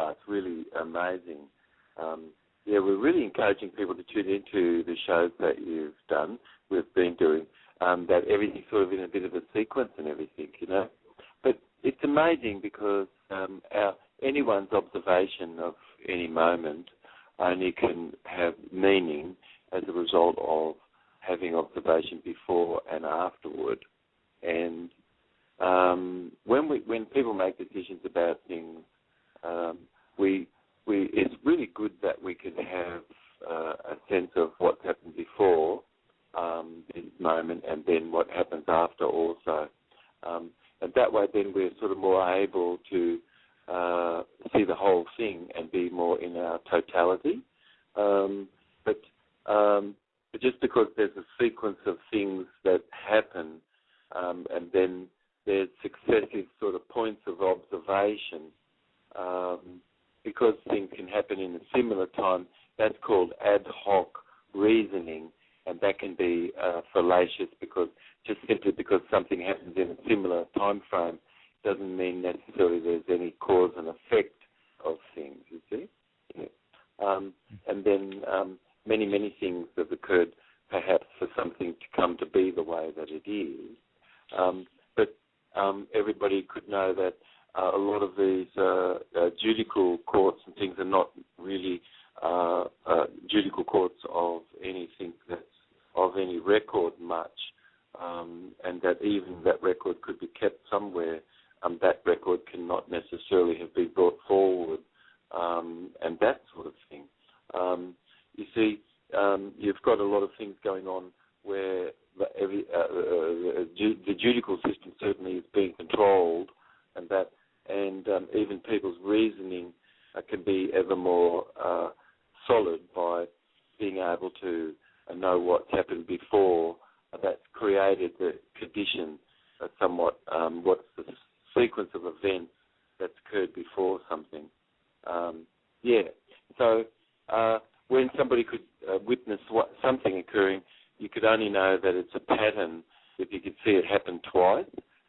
it's really amazing. We're really encouraging people to tune into the shows that you've done, we've been doing, that everything's sort of in a bit of a sequence and everything, But it's amazing because anyone's observation of any moment only can have meaning as a result of having observation before and afterward. And when people make decisions about things, it's really good that we can have a sense of what's happened before this moment and then what happens after also. And that way then we're sort of more able to see the whole thing and be more in our totality. But just because there's a sequence of things that happen and then there's successive sort of points of observation, because things can happen in a similar time, that's called ad hoc reasoning, and that can be fallacious simply because something happens in a similar time frame doesn't mean necessarily there's any cause and effect of things, you see. Yeah. And then many things have occurred perhaps for something to come to be the way that it is. But everybody could know that a lot of these judicial courts and things are not really judicial courts of anything that's of any record much, and that even that record could be kept somewhere. That record cannot necessarily have been brought forward, and that sort of thing. You see, you've got a lot of things going on where the judicial system certainly is being controlled, and even people's reasoning can be ever more solid by being able to know what's happened before. That's created the condition, somewhat, what's the sequence of events that's occurred before something. So when somebody could witness something occurring, you could only know that it's a pattern if you could see it happen twice.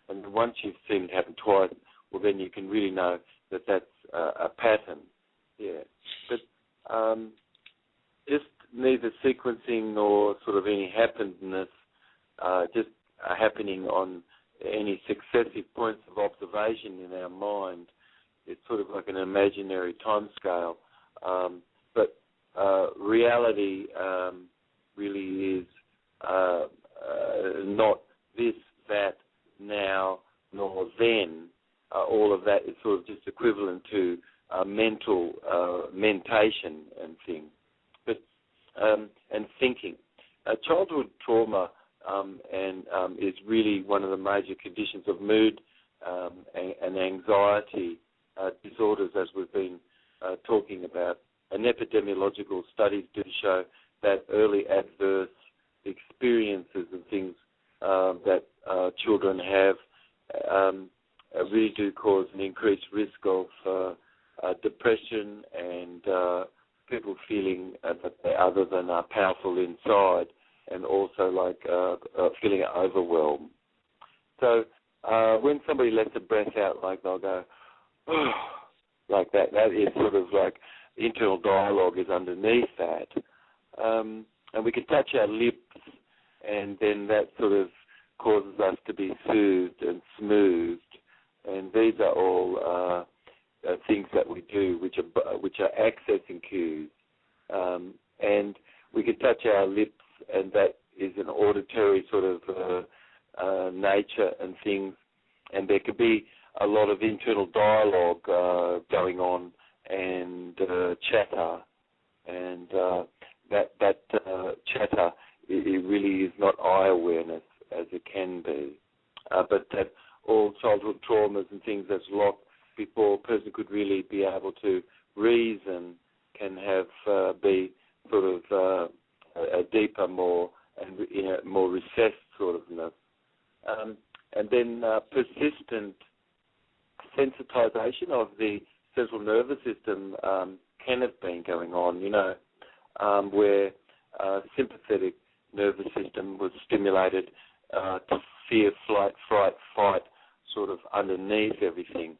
And once you've seen it happen twice, well, then you can really know that that's a pattern. Yeah. But just neither sequencing nor sort of any happenedness, just happening on any successive points of observation in our mind. It's sort of like an imaginary time scale. But reality really is not this, that, now, nor then. All of that is sort of just equivalent to mental mentation and things. But and thinking. Childhood trauma is really one of the major conditions of mood and anxiety disorders, as we've been talking about. And epidemiological studies do show that early adverse experiences and things that children have really do cause an increased risk of depression and people feeling that they're other than powerful inside, and also like feeling overwhelmed. So when somebody lets a breath out, like they'll go, oh, like that, that is sort of like internal dialogue is underneath that. And we can touch our lips, and then that sort of causes us to be soothed and smoothed. And these are all things that we do, which are accessing cues. And we can touch our lips, and that is an auditory sort of nature and things. And there could be a lot of internal dialogue going on and chatter. And that chatter, it really is not eye awareness as it can be. But that all childhood traumas and things that's locked before a person could really be able to reason can have be sort of a deeper, more and more recessed sort ofness. And then persistent sensitization of the central nervous system can have been going on, where sympathetic nervous system was stimulated to fear, flight, fright, fight, sort of underneath everything.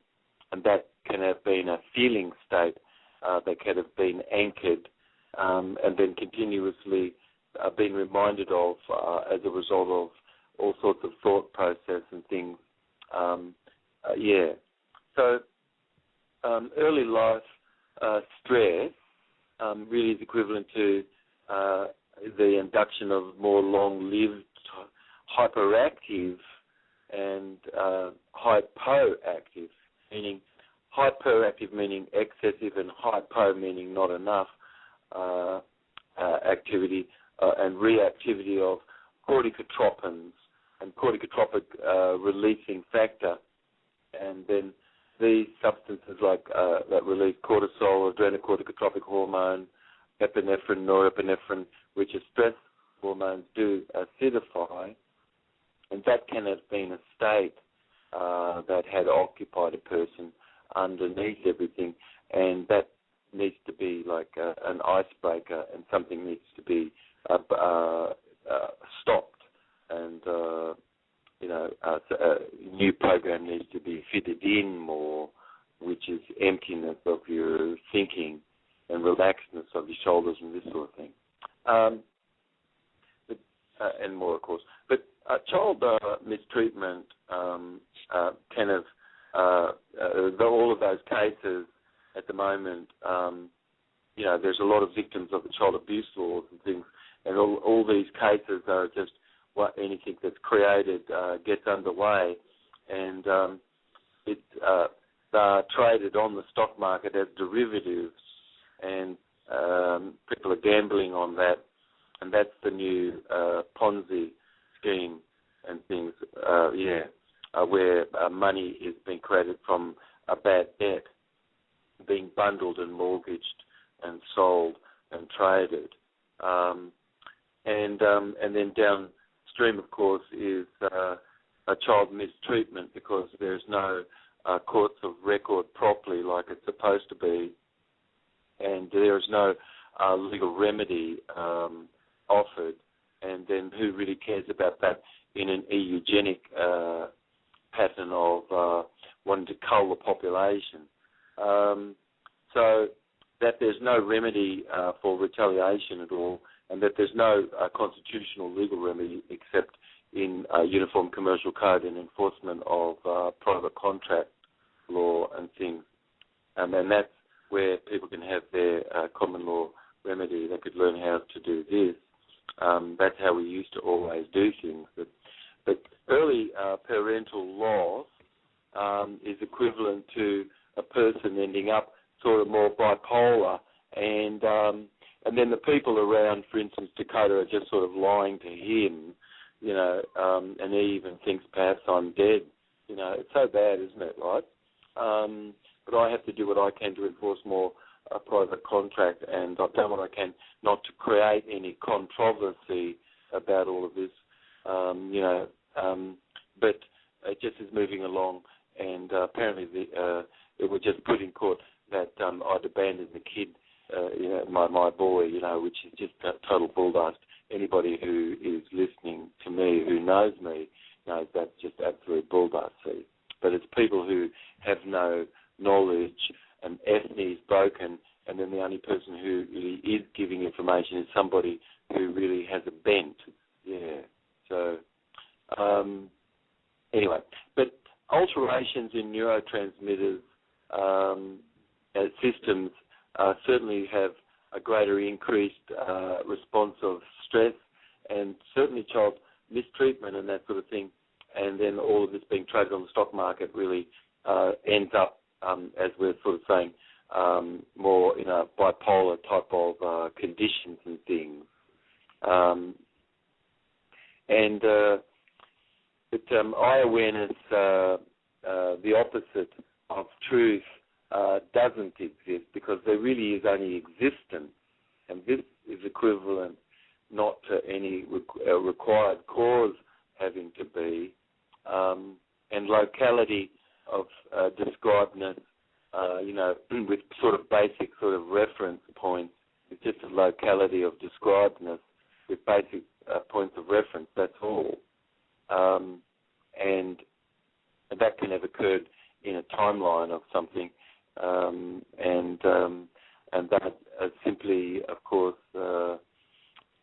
and that can have been a feeling state that can have been anchored and then continuously been reminded of as a result of all sorts of thought process and things. So early life stress really is equivalent to the induction of more long-lived hyperactive and hypoactive, meaning hyperactive meaning excessive and hypo meaning not enough activity and reactivity of corticotropins and corticotropic releasing factor, and then these substances like that release cortisol, adrenocorticotropic hormone, epinephrine, norepinephrine, which are stress hormones, do acidify, and that can have been a state that had occupied a person underneath everything, and that needs to be like an icebreaker, and something needs to be stopped, and a new program needs to be fitted in more, which is emptiness of your thinking and relaxedness of your shoulders and this sort of thing, and more, of course. But child mistreatment kind of all of those cases at the moment. There's a lot of victims of the child abuse laws and things, and all these cases are just anything that's created gets underway, and they're traded on the stock market as derivatives, and people are gambling on that, and that's the new Ponzi scheme and things, where money is being created from a bad debt, being bundled and mortgaged and sold and traded, and then downstream, of course, is a child mistreatment because there's no courts of record properly like it's supposed to be, and there is no legal remedy offered, and then who really cares about that in an eugenic pattern of wanting to cull the population. So that there's no remedy for retaliation at all, and that there's no constitutional legal remedy except in Uniform Commercial Code and enforcement of private contract law and things. And that's where people can have their common law remedy. They could learn how to do this. That's how we used to always do things. But early parental loss is equivalent to a person ending up sort of more bipolar, and then the people around, for instance, Dakota, are just sort of lying to him, and he even thinks perhaps I'm dead. It's so bad, isn't it, right? But I have to do what I can to enforce more private contract, and I've done what I can not to create any controversy about all of this, but it just is moving along, and apparently it was just put in court that I'd abandoned the kid, my boy, which is just total bulldust. Anybody who is listening to me, who knows me, knows that's just absolute bulldust. See? But it's people who have no knowledge, and ethne is broken, and then the only person who really is giving information is somebody who really has a bent. Yeah. So, anyway, but alterations in neurotransmitters systems certainly have a greater increased response of stress, and certainly child mistreatment and that sort of thing, and then all of this being traded on the stock market really ends up, as we're sort of saying, more in a bipolar type of conditions and things. Eye awareness, the opposite of truth, doesn't exist, because there really is only existence, and this is equivalent not to any required cause having to be, and locality of describedness, with sort of basic sort of reference points. It's just a locality of describedness with basic points of reference, that's all. And that can have occurred in a timeline of something, and that simply, of course,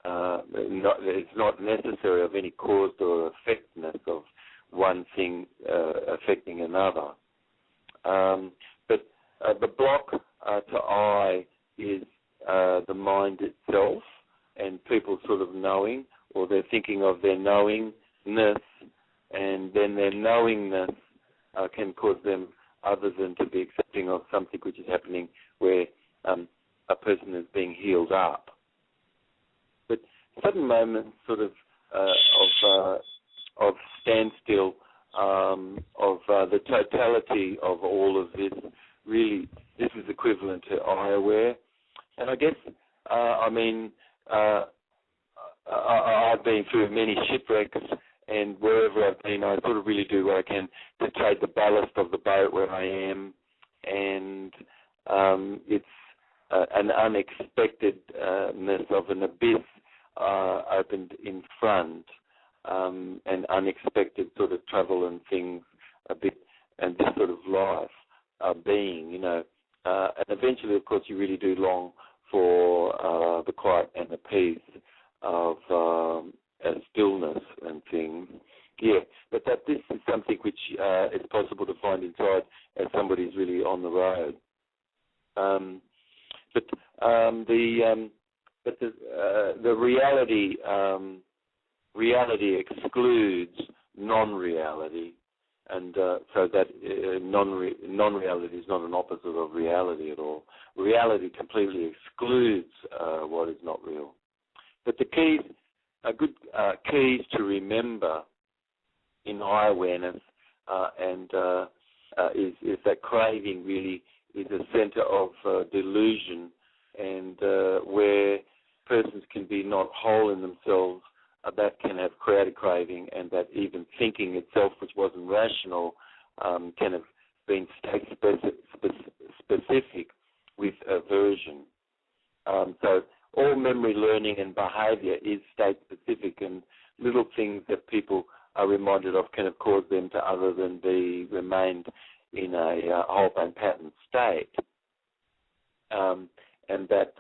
it's not necessary of any cause or effectness of one thing affecting another. But the block to I is the mind itself, and people sort of knowing, or they're thinking of their knowingness, and then their knowingness can cause them other than to be accepting of something which is happening where a person is being healed up. But sudden moments sort of standstill, of the totality of all of this, really, this is equivalent to I-aware. And I guess, I've been through many shipwrecks, and wherever I've been, I sort of really do what I can to trade the ballast of the boat where I am, and it's an unexpectedness of an abyss opened in front, and unexpected sort of travel and things a bit, and this sort of life being, and eventually, of course, you really do long for the quiet and the peace of stillness and things. Yeah, but that this is something which is possible to find inside as somebody's really on the road. The reality excludes non-reality, and so that non-reality is not an opposite of reality at all. Reality completely excludes what is not real. But the keys, good keys to remember in high awareness, is that craving really is a center of delusion, and where persons can be not whole in themselves, that can have created craving, and that even thinking itself, which wasn't rational, can have been state-specific with aversion. So all memory, learning, and behavior is state-specific, and little things that people are reminded of can have caused them to other than be remained in a whole bone pattern state. And that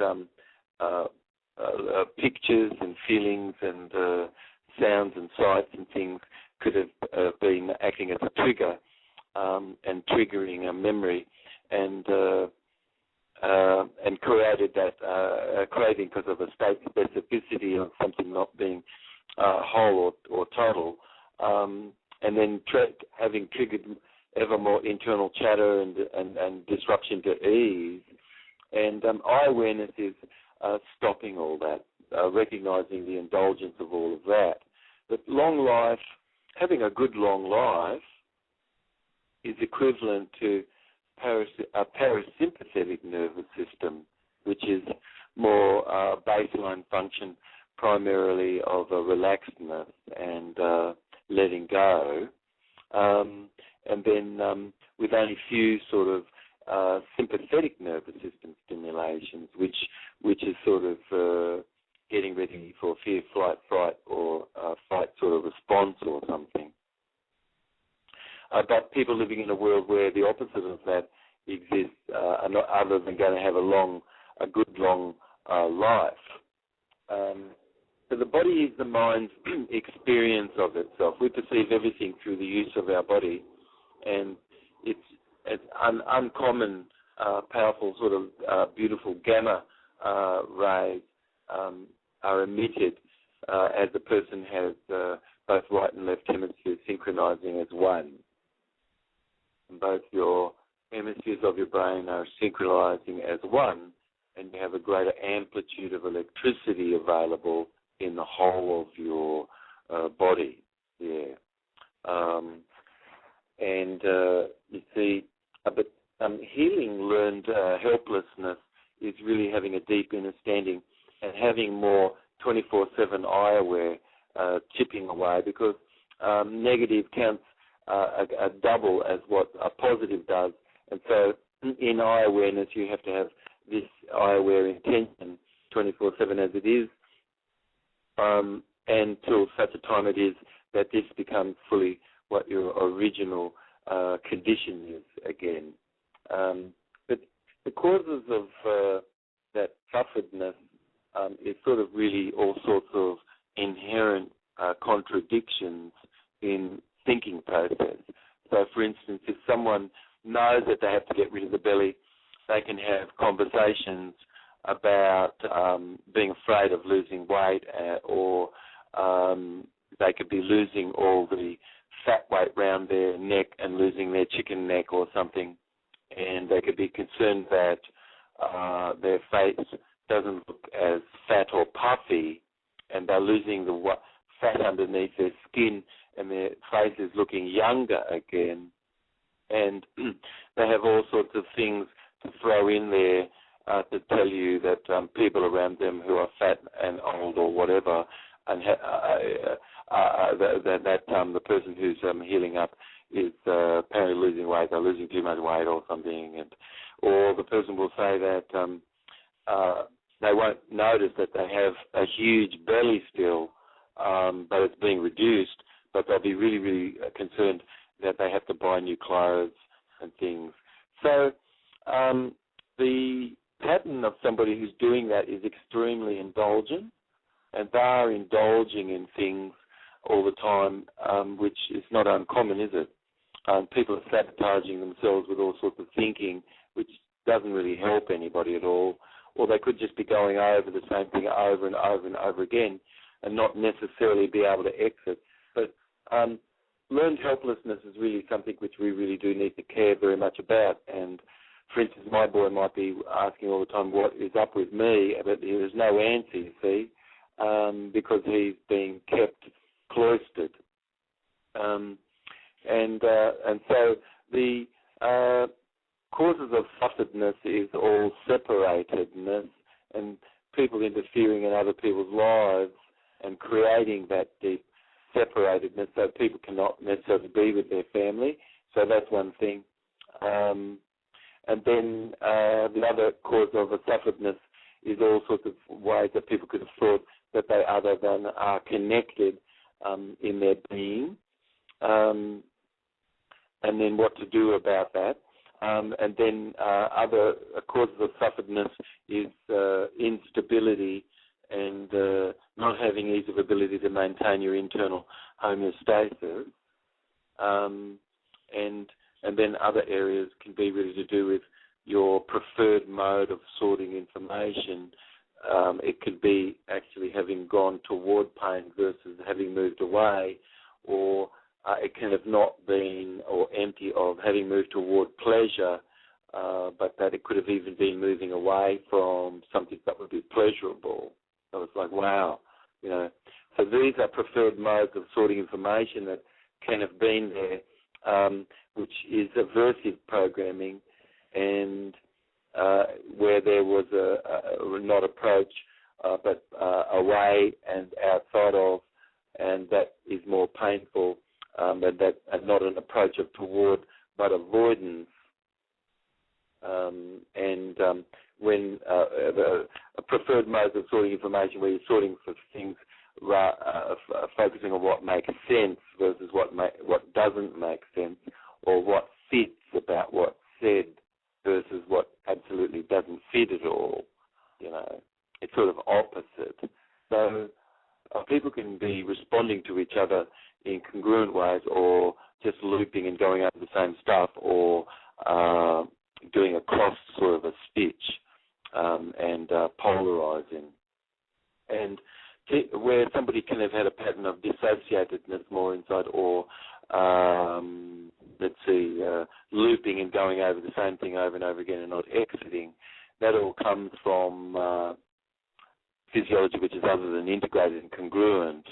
pictures and feelings and sounds and sights and things could have been acting as a trigger and triggering a memory, and created that craving because of a state specificity of something not being whole or total, and then having triggered ever more internal chatter and disruption to ease. And I-awareness is stopping all that, recognizing the indulgence of all of that. But long life, having a good long life, is equivalent to a parasympathetic nervous system, which is more baseline function primarily of a relaxedness and letting go, and then with only few sort of sympathetic nervous system stimulations, which is sort of getting ready for fear, flight, fright, or fight sort of response or something. But people living in a world where the opposite of that exists are not other than going to have a good long life. So the body is the mind's experience of itself. We perceive everything through the use of our body, and it's uncommon, powerful sort of beautiful gamma rays are emitted as the person has both right and left hemispheres synchronizing as one. And both your hemispheres of your brain are synchronizing as one, and you have a greater amplitude of electricity available in the whole of your body. Yeah. You see, but healing learned helplessness is really having a deep understanding and having more 24/7 I-aware chipping away, because negative counts a double as what a positive does. And so in I-awareness, you have to have this I-aware intention 24/7 as it is, until such a time it is that this becomes fully what your original condition is again. But the causes of that sufferedness is sort of really all sorts of inherent contradictions in thinking process. So, for instance, if someone knows that they have to get rid of the belly, they can have conversations about being afraid of losing weight, or they could be losing all the fat weight round their neck and losing their chicken neck or something, and they could be concerned that their face doesn't look as fat or puffy, and they're losing the fat underneath their skin, and their face is looking younger again. And they have all sorts of things to throw in there to tell you that people around them who are fat and old or whatever, and the person who's healing up is apparently losing weight, they're losing too much weight or something, or the person will say that they won't notice that they have a huge belly still, but it's being reduced, but they'll be really, really concerned that they have to buy new clothes and things. So the pattern of somebody who's doing that is extremely indulgent, and they are indulging in things all the time, which is not uncommon, is it? People are sabotaging themselves with all sorts of thinking, which doesn't really help anybody at all, or they could just be going over the same thing over and over and over again and not necessarily be able to exit. But learned helplessness is really something which we really do need to care very much about. And, for instance, my boy might be asking all the time, what is up with me? But there's no answer, you see, because he's being kept cloistered. And so the causes of sufferedness is all separatedness and people interfering in other people's lives and creating that deep separatedness so people cannot necessarily be with their family. So that's one thing. And then the other cause of a sufferedness is all sorts of ways that people could have thought that they other than are connected in their being, and then what to do about that. And then other causes of sufferedness is instability and not having ease of ability to maintain your internal homeostasis. And then other areas can be really to do with your preferred mode of sorting information. It could be actually having gone toward pain versus having moved away, or it can have not been or empty of having moved toward pleasure, but that it could have even been moving away from something that would be pleasurable. So it's like, wow, you know. So these are preferred modes of sorting information that can have been there, which is aversive programming, and where there was not approach, but away and outside of, and that is more painful, and not an approach of toward, but avoidance. When a preferred mode of sorting information, where you're sorting for things, focusing on what makes sense versus what doesn't make sense, or what fits about what's said versus what absolutely doesn't fit at all. You know, it's sort of opposite. So people can be responding to each other in congruent ways, or just looping and going over the same stuff, or doing a cross sort of a stitch, and polarizing. And where somebody can have had a pattern of dissociatedness more inside, or looping and going over the same thing over and over again and not exiting, that all comes from physiology which is other than integrated and congruent.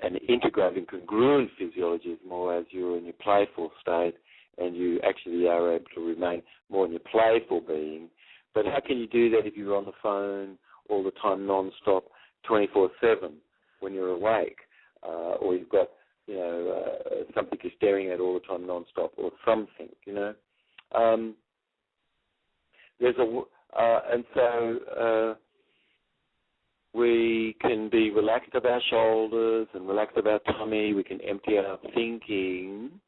And integrated and congruent physiology is more as you're in your playful state, and you actually are able to remain more in your playful being. But how can you do that if you're on the phone all the time, non-stop, 24/7 when you're awake, or you've got something you're staring at all the time, non-stop, or something, you know? We can be relaxed of our shoulders and relaxed of our tummy. We can empty out our thinking,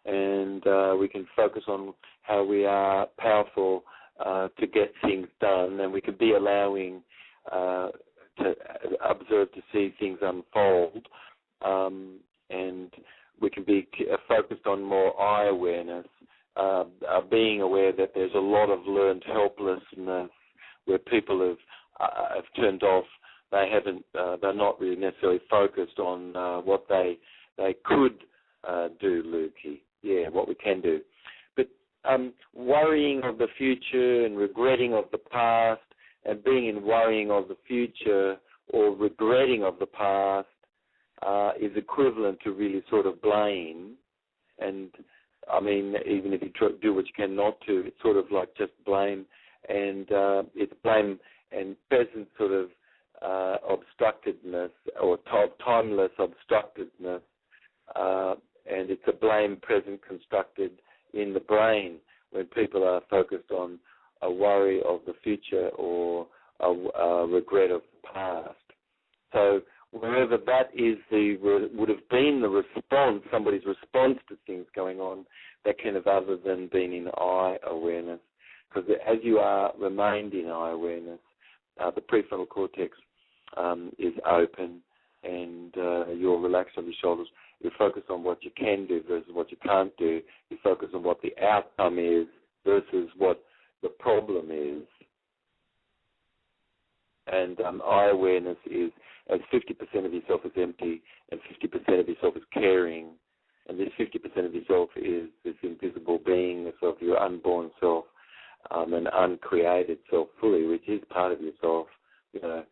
and we can focus on how we are powerful to get things done, and we can be allowing to observe, to see things unfold, and we can be focused on more eye awareness, being aware that there's a lot of learned helplessness where people have turned off. They haven't. They're not really necessarily focused on what they could do, Lukey. Yeah, what we can do. But worrying of the future and regretting of the past, and being in worrying of the future or regretting of the past is equivalent to really sort of blame. And I mean, even if you do what you can not to, it's sort of like just blame, and it's blame and present sort of obstructedness or timeless obstructedness, and it's a blame present constructed in the brain when people are focused on a worry of the future or a regret of the past. So wherever that is would have been the response, somebody's response to things going on, that can have other than been in eye awareness. Because as you are remained in eye awareness, the prefrontal cortex is open, and you're relaxed on your shoulders. You focus on what you can do versus what you can't do. You focus on what the outcome is versus what the problem is. And eye awareness is as 50% of yourself is empty and 50% of yourself is caring. And this 50% of yourself is this invisible being, of your unborn self, an uncreated self fully, which is part of yourself, you know.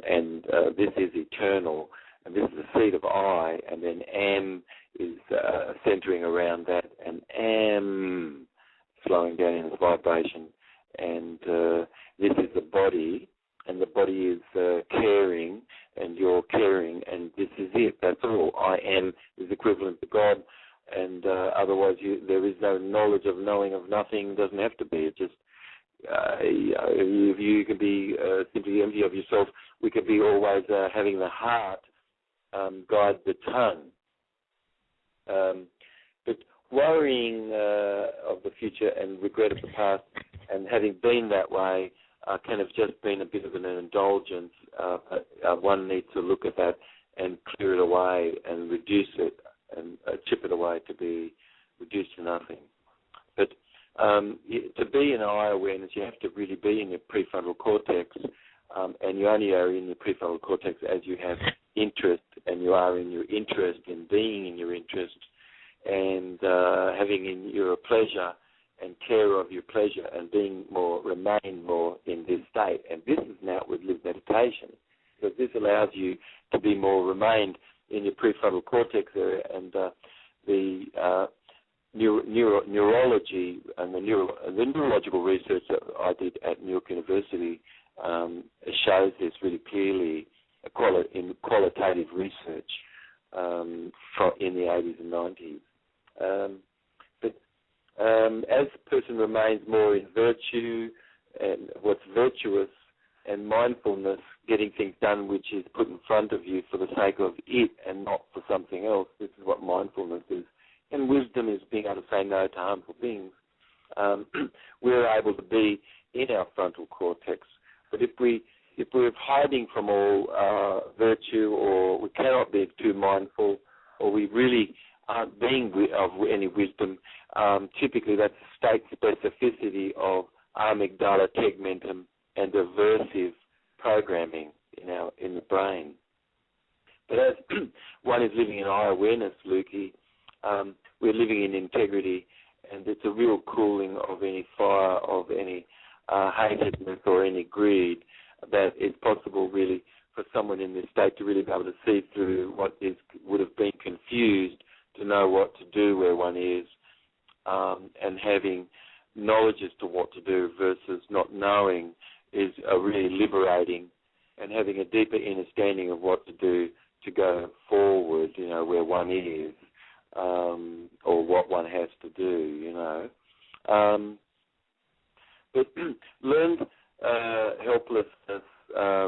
And this is eternal, and this is the seed of I, and then M is centering around that, and M slowing down in its vibration, and this is the body, and the body is caring, and you're caring, and this is it. That's all. I am is equivalent to God, and otherwise there is no knowledge of knowing of nothing. It doesn't have to be. It just you can be simply empty of yourself. We could be always having the heart guide the tongue. But worrying of the future and regret of the past, and having been that way, can have just been a bit of an indulgence. One needs to look at that and clear it away and reduce it and chip it away to be reduced to nothing. But to be in eye awareness, you have to really be in your prefrontal cortex, and you only are in your prefrontal cortex as you have interest, and you are in your interest in being in your interest, and having in your pleasure and care of your pleasure, and remain more in this state. And this is an outward lived meditation, because this allows you to be more remained in your prefrontal cortex area, and the neurology and the neurological research that I did at New York University shows this really clearly in qualitative research in the 80s and 90s. But as the person remains more in virtue and what's virtuous and mindfulness, getting things done which is put in front of you for the sake of it and not for something else, this is what mindfulness is. And wisdom is being able to say no to harmful things. We're able to be in our frontal cortex. But if we're hiding from all virtue, or we cannot be too mindful, or we really aren't being of any wisdom, typically that's state specificity of amygdala, tegmentum, and aversive programming in the brain. But as one is living in eye awareness, Lukey, we're living in integrity, and it's a real cooling of any fire, of any hatedness or any greed, that it's possible really for someone in this state to really be able to see through what would have been confused, to know what to do where one is, and having knowledge as to what to do versus not knowing is really liberating, and having a deeper understanding of what to do to go forward, where one is, or what one has to do, But learned helplessness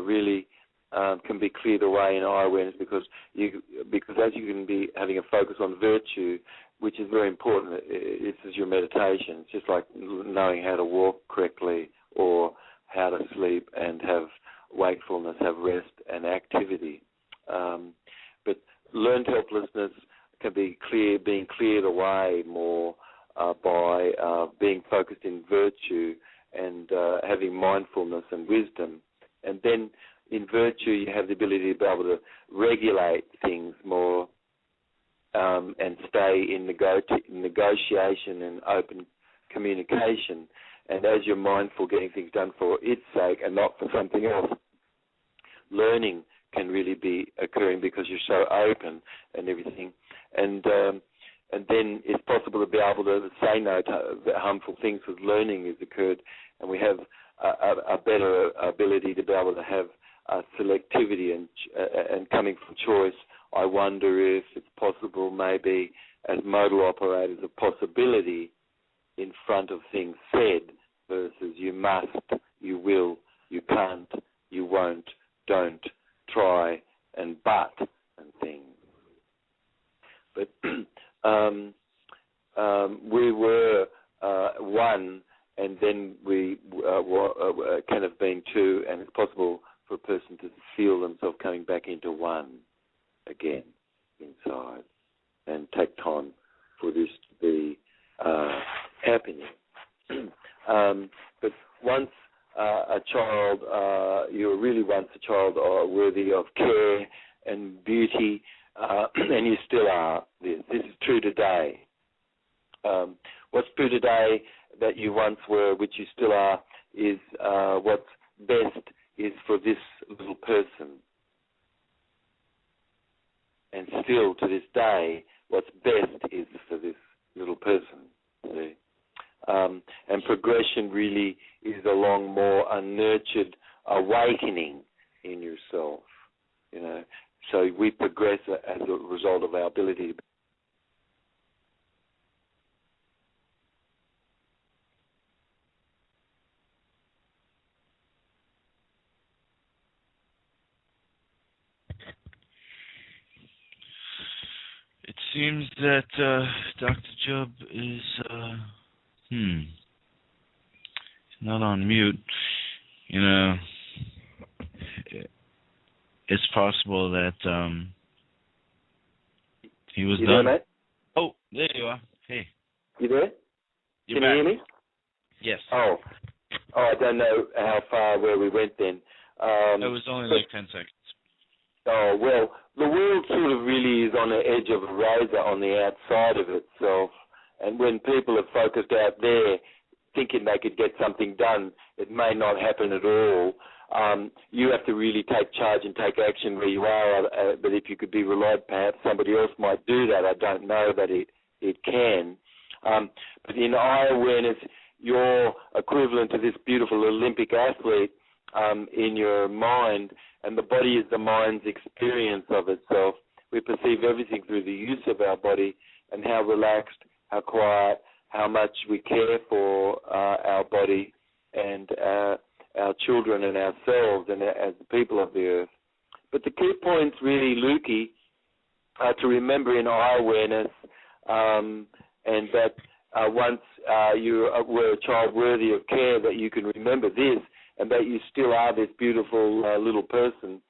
really can be cleared away in eye awareness because as you can be having a focus on virtue, which is very important. This is your meditation. It's just like knowing how to walk correctly or how to sleep and have wakefulness, have rest and activity. But learned helplessness can be being cleared away more by being focused in virtue and having mindfulness and wisdom. And then in virtue, you have the ability to be able to regulate things more and stay in negotiation and open communication. And as you're mindful, getting things done for its sake and not for something else, learning can really be occurring because you're so open and everything. And then it's possible to be able to say no to harmful things because learning has occurred, and we have a better ability to be able to have selectivity and coming from choice. I wonder if it's possible maybe as modal operators of possibility in front of things said versus you must, you will, you can't, you won't, don't, try, and but, and things. But we were one, and then we can have been two, and it's possible for a person to feel themselves coming back into one again inside, and take time for this to be happening. But once a child, you were really once a child worthy of care and beauty, and you still are. This is true today. What's true today that you once were, which you still are, is what's best is for this little person. And still to this day, what's best is for this little person. See? And progression really is along more unnurtured awakening in yourself. You know, so we progress as a result of our ability to. It seems that Dr. Job is not on mute. You know, it's possible that he was you done. There, mate? Oh, there you are. Hey. You there? You're Can you hear me? Yes. Oh, I don't know how far where we went then. It was only like 10 seconds. Oh, well, the world sort of really is on the edge of a razor on the outside of itself. And when people are focused out there thinking they could get something done, it may not happen at all. You have to really take charge and take action where you are. But if you could be relied, perhaps somebody else might do that. I don't know, but it can. But in eye awareness, you're equivalent to this beautiful Olympic athlete in your mind, and the body is the mind's experience of itself. We perceive everything through the use of our body and how relaxed, how quiet, how much we care for our body and our children and ourselves and as the people of the earth. But the key points really, Lukey, are to remember in eye awareness and that once you were a child worthy of care, that you can remember this and that you still are this beautiful little person.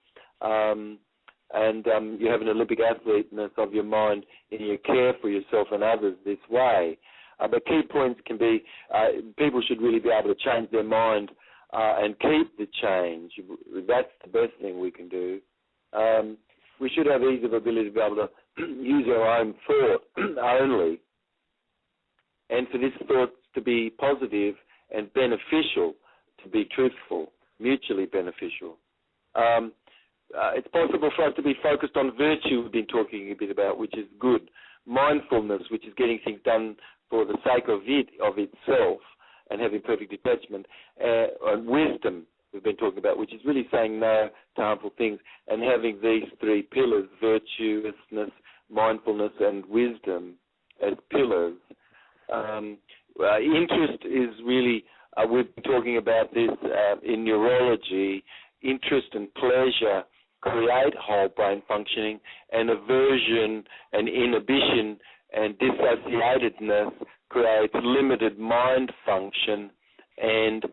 And you have an Olympic athleteness of your mind in your care for yourself and others this way. But key points can be, people should really be able to change their mind and keep the change. That's the best thing we can do. We should have ease of ability to be able to use our own thought only, and for this thought to be positive and beneficial, to be truthful, mutually beneficial. It's possible for us to be focused on virtue we've been talking a bit about, which is good. Mindfulness, which is getting things done for the sake of itself, and having perfect detachment. And wisdom, we've been talking about, which is really saying no to harmful things, and having these three pillars, virtuousness, mindfulness, and wisdom as pillars. Interest is really, we've been talking about this in neurology, interest and pleasure create whole brain functioning, and aversion and inhibition and dissociatedness creates limited mind function, and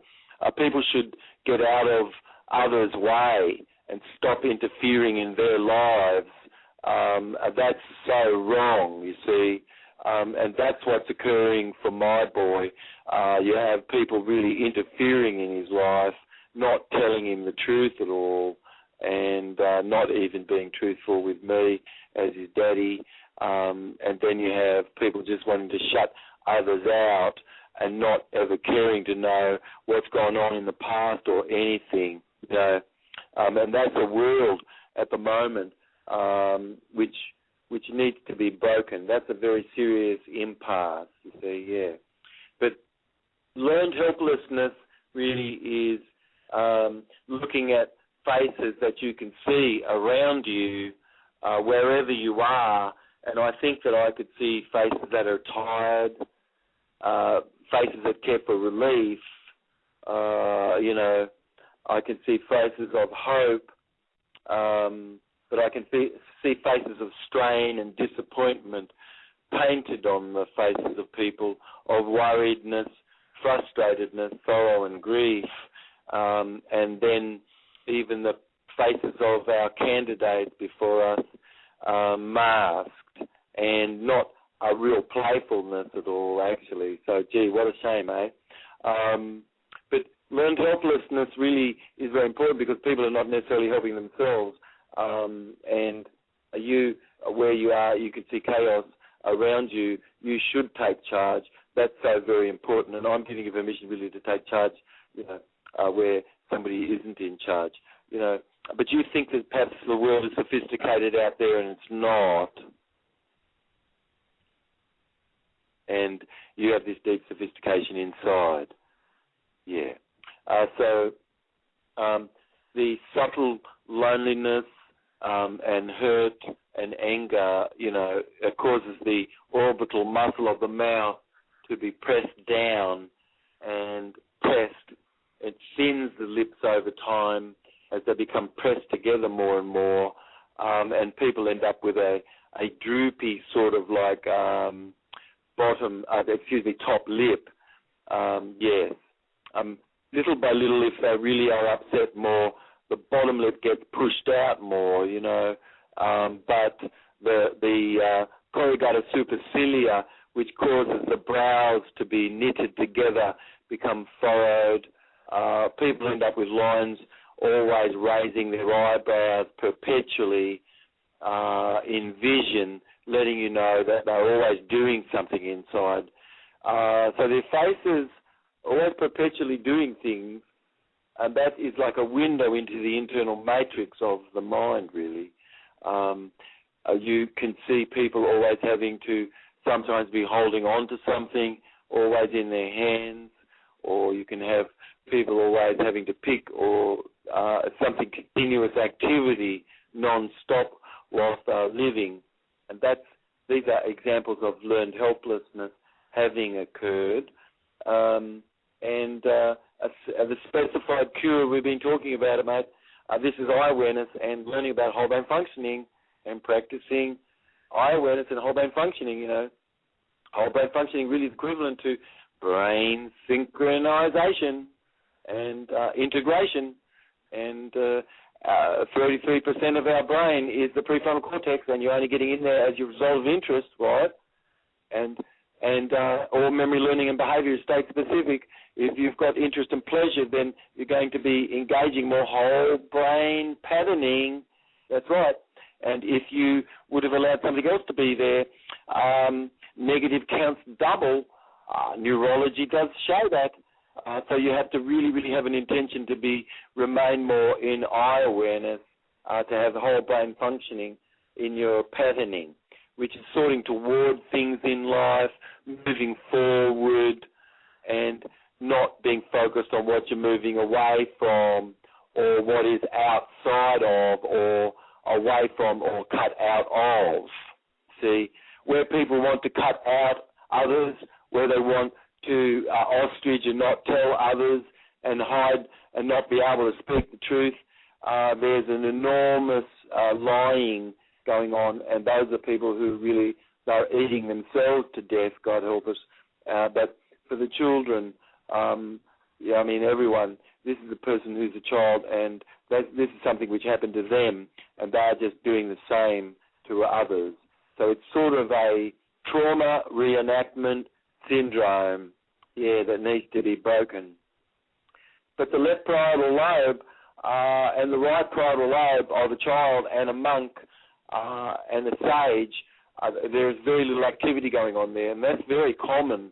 people should get out of others' way and stop interfering in their lives. That's so wrong, you see, and that's what's occurring for my boy. You have people really interfering in his life, not telling him the truth at all, and not even being truthful with me as his daddy. And then you have people just wanting to shut others out and not ever caring to know what's gone on in the past or anything, you know. And that's a world at the moment which needs to be broken. That's a very serious impasse, you see, yeah. But learned helplessness really is looking at faces that you can see around you wherever you are, and I think that I could see faces that are tired, faces that care for relief, you know. I can see faces of hope, but I can see faces of strain and disappointment painted on the faces of people, of worriedness, frustratedness, sorrow and grief, and then even the faces of our candidates before us masked and not a real playfulness at all, actually. So, gee, what a shame, eh? But learned helplessness really is very important because people are not necessarily helping themselves. And you, where you are, you can see chaos around you. You should take charge. That's so very important. And I'm giving you permission really to take charge, you know, where somebody isn't in charge, you know. But you think that perhaps the world is sophisticated out there, and it's not. And you have this deep sophistication inside. Yeah. So the subtle loneliness and hurt and anger, you know, it causes the orbital muscle of the mouth to be pressed down and pressed. It thins the lips over time as they become pressed together more and more, and people end up with a droopy sort of like top lip. Yes. Little by little, if they really are upset more, the bottom lip gets pushed out more, you know. But the corrugator supercilia, which causes the brows to be knitted together, become furrowed. People end up with lines always raising their eyebrows perpetually in vision, letting you know that they're always doing something inside. So their faces always perpetually doing things, and that is like a window into the internal matrix of the mind, really. You can see people always having to sometimes be holding on to something, always in their hands, or you can have people always having to pick or something continuous activity non-stop whilst they're living. And these are examples of learned helplessness having occurred. And the specified cure we've been talking about, mate, this is eye awareness and learning about whole brain functioning and practicing eye awareness and whole brain functioning, you know. Whole brain functioning really is equivalent to brain synchronization and integration. And 33% of our brain is the prefrontal cortex, and you're only getting in there as your result of interest, right? And all memory, learning, and behavior is state-specific. If you've got interest and pleasure, then you're going to be engaging more whole brain patterning. That's right. And if you would have allowed something else to be there, negative counts double. Neurology does show that. So you have to really, really have an intention to remain more in eye awareness, to have the whole brain functioning in your patterning, which is sorting toward things in life, moving forward, and not being focused on what you're moving away from or what is outside of or away from or cut out of. See, where people want to cut out others, where they want to ostrich and not tell others and hide and not be able to speak the truth, there's an enormous lying going on, and those are people who really are eating themselves to death, God help us. But for the children, everyone, this is a person who's a child, and this is something which happened to them, and they're just doing the same to others. So it's sort of a trauma reenactment syndrome, that needs to be broken. But the left parietal lobe and the right parietal lobe of a child and a monk and a sage, there's very little activity going on there, and that's very common.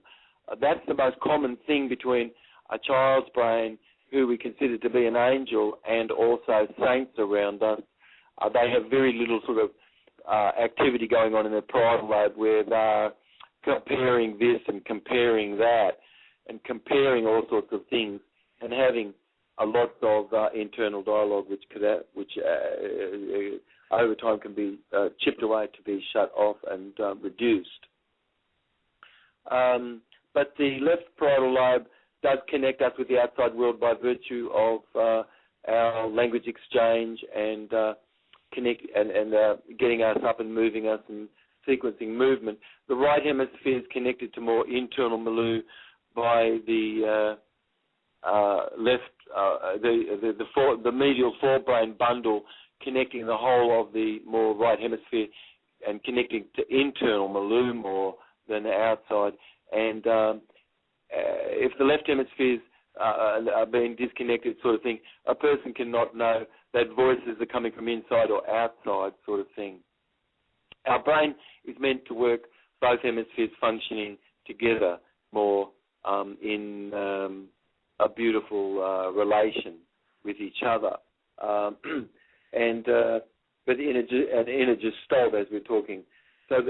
That's the most common thing between a child's brain, who we consider to be an angel, and also saints around us. They have very little sort of activity going on in their parietal lobe, where they're comparing this and comparing that and comparing all sorts of things and having a lot of internal dialogue which over time can be chipped away to be shut off and reduced. But the left parietal lobe does connect us with the outside world by virtue of our language exchange and getting us up and moving us and sequencing movement. The right hemisphere is connected to more internal milieu by the the medial forebrain bundle, connecting the whole of the more right hemisphere and connecting to internal milieu more than the outside. And if the left hemispheres are being disconnected, sort of thing, a person cannot know that voices are coming from inside or outside, sort of thing. Our brain is meant to work both hemispheres functioning together more in a beautiful relation with each other, but in a gestalt, as we're talking. So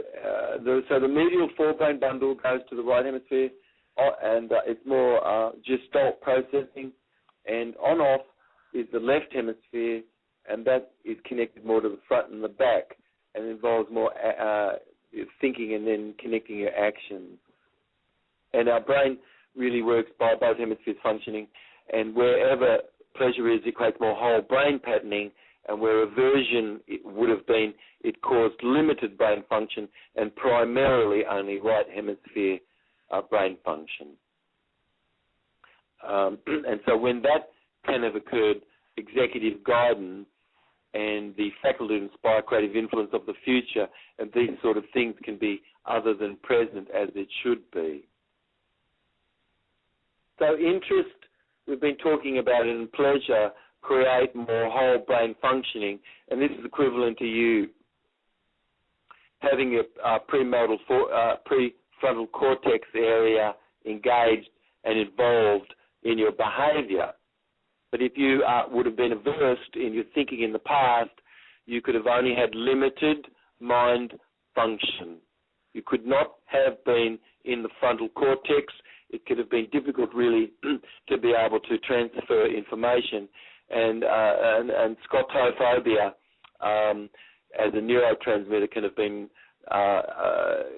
the medial forebrain bundle goes to the right hemisphere, and it's more gestalt processing, and on-off is the left hemisphere, and that is connected more to the front and the back, and involves more thinking and then connecting your actions. And our brain really works by both hemispheres functioning, and wherever pleasure is, it creates more whole brain patterning, and where aversion would have been, it caused limited brain function and primarily only right hemisphere brain function. And so when that kind of occurred, executive guidance and the faculty to inspire creative influence of the future and these sort of things can be other than present as it should be. So interest, we've been talking about it, and pleasure create more whole brain functioning, and this is equivalent to you having your prefrontal cortex area engaged and involved in your behavior. But if you would have been averse in your thinking in the past, you could have only had limited mind function. You could not have been in the frontal cortex. It could have been difficult, really, to be able to transfer information. And scotophobia as a neurotransmitter can have been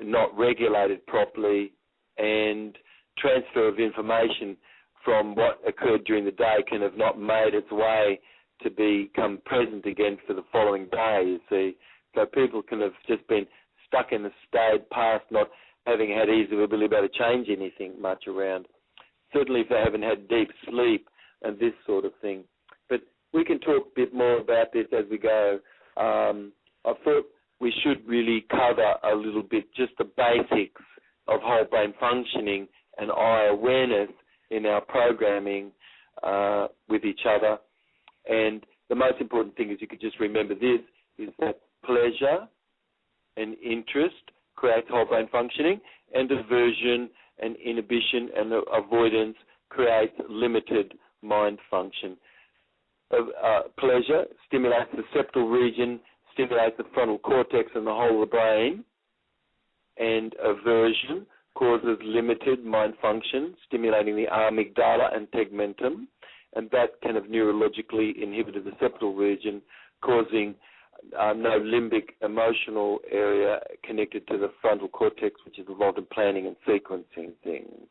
not regulated properly, and transfer of information from what occurred during the day can have not made its way to become present again for the following day, you see. So people can have just been stuck in the state past, not having had easy ability to change anything much around. Certainly if they haven't had deep sleep and this sort of thing. But we can talk a bit more about this as we go. I thought we should really cover a little bit just the basics of whole brain functioning and eye awareness in our programming with each other. And the most important thing is you could just remember this, is that pleasure and interest creates whole brain functioning, and aversion and inhibition and avoidance creates limited mind function. Pleasure stimulates the septal region, stimulates the frontal cortex and the whole of the brain, and aversion causes limited mind function, stimulating the amygdala and tegmentum, and that kind of neurologically inhibited the septal region, causing no limbic emotional area connected to the frontal cortex, which is involved in planning and sequencing things.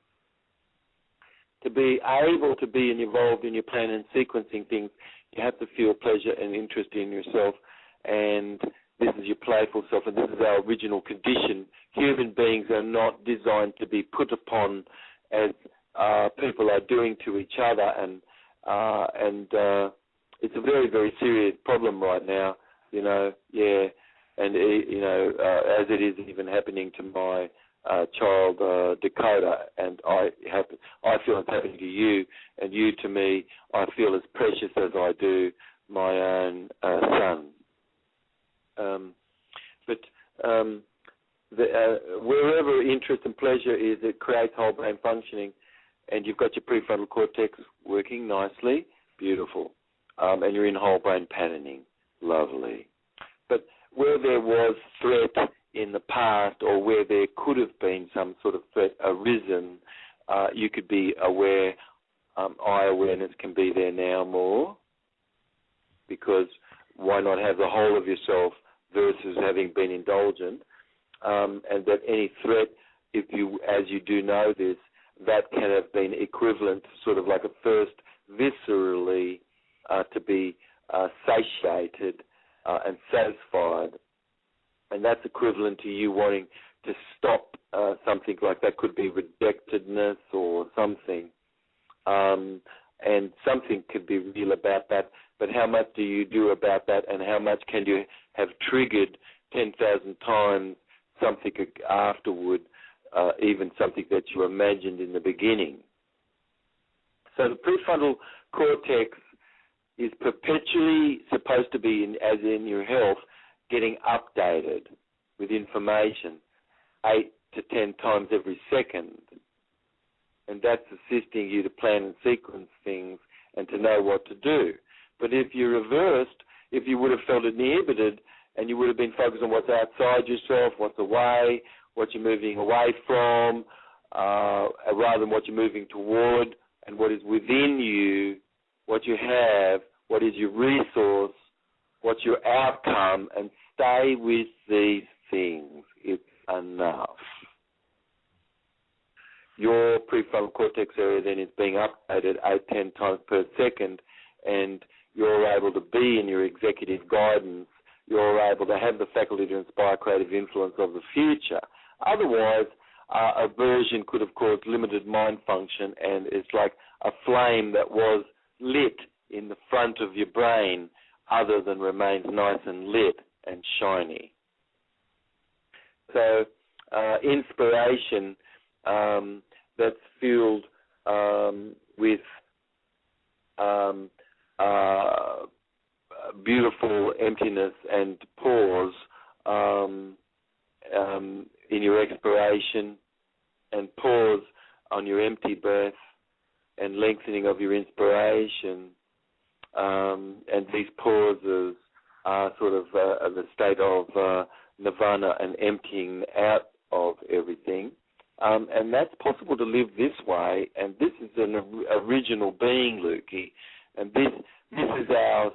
to be able to be involved in your plan and sequencing things, you have to feel pleasure and interest in yourself, and this is your playful self, and this is our original condition. Human beings are not designed to be put upon as people are doing to each other, and it's a very, very serious problem right now, and as it is even happening to my child Dakota, and I feel it's happening to you, and you to me, I feel as precious as I do my own son. Wherever interest and pleasure is, it creates whole brain functioning, and you've got your prefrontal cortex working nicely, beautiful, and you're in whole brain patterning, lovely. But where there was threat in the past, or where there could have been some sort of threat arisen, you could be aware. Eye awareness can be there now more, because why not have the whole of yourself versus having been indulgent, and that any threat, as you do know this, that can have been equivalent to sort of like a first viscerally to be satiated and satisfied, and that's equivalent to you wanting to stop something like that. Could be rejectedness or something, and something could be real about that. But how much do you do about that, and how much can you have triggered 10,000 times something afterward, even something that you imagined in the beginning? So the prefrontal cortex is perpetually supposed to be, as in your health, getting updated with information 8 to 10 times every second. And that's assisting you to plan and sequence things and to know what to do. But if you reversed, if you would have felt inhibited and you would have been focused on what's outside yourself, what's away, what you're moving away from, rather than what you're moving toward, and what is within you, what you have, what is your resource, what's your outcome, and stay with these things. It's enough. Your prefrontal cortex area then is being updated 8-10 times per second, and you're able to be in your executive guidance. You're able to have the faculty to inspire creative influence of the future. Otherwise, aversion could have caused limited mind function, and it's like a flame that was lit in the front of your brain, other than remains nice and lit and shiny. So inspiration that's fueled with beautiful emptiness and pause in your expiration, and pause on your empty breath, and lengthening of your inspiration, and these pauses are sort of the state of nirvana and emptying out of everything. And that's possible to live this way, and this is an original being, Lukey, and this is a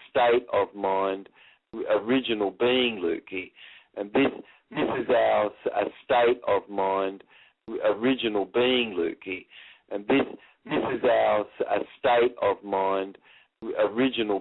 state of mind, original being, Lukey, and this is a state of mind, original being, Lukey, and this is a state of mind, original